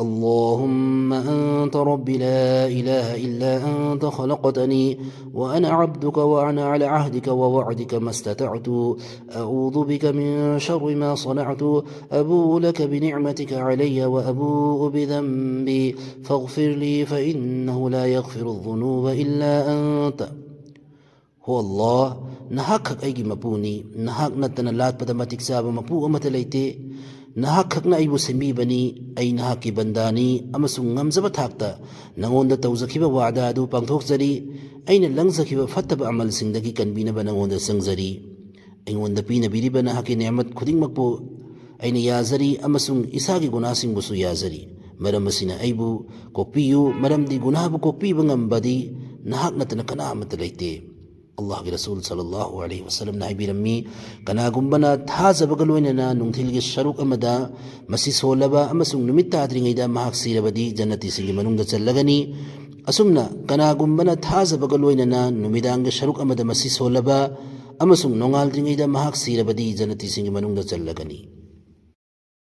اللهم أنت ربي لا إله إلا أنت خلقتني وأنا عبدك وأنا على عهدك ووعدك ما استطعت أعوذ بك من شر ما صنعت أبوء لك بنعمتك علي وأبوء بذنبي فاغفر لي فإنه لا يغفر الذنوب إلا أنت هو الله نهاك أيجي مبوني نهاك نتنا لات بدا ما تكساب مبو أمت ليتي نهاك خكنا أيبو سميبني أي نهاك بنداني أما سنغم زبتاكتا نغون دا توزكيب وعدا دو بانتوك زري أين لنزكيب فتب عمل سندكي كان بينا بنغون دا سنغزري أين دا بينا بيري بنهاك نعمت كدين مكبو أين يازري أما سنغ إساقي قناسين بسو يازري مرم سينا أيبو كوكبيو مرم دي قناه كوكبي بنغم بدي نهاك نتنا كنا عمت ليتي الله رسول صلى الله عليه وسلم نعبي رمي كنا قنبنا تحاز بقلويننا نمثلق الشروق أمدا مسي سولبا أما سنگ نمت عدرين إذا محاق سيربدي جنتي سنگ منون دا تلغني أسمنا كنا قنبنا تحاز بقلويننا نمدانگ الشروق أمدا مسي سولبا أما سنگ نونغال درين إذا محاق سيربدي جنتي سنگ منون دا تلغني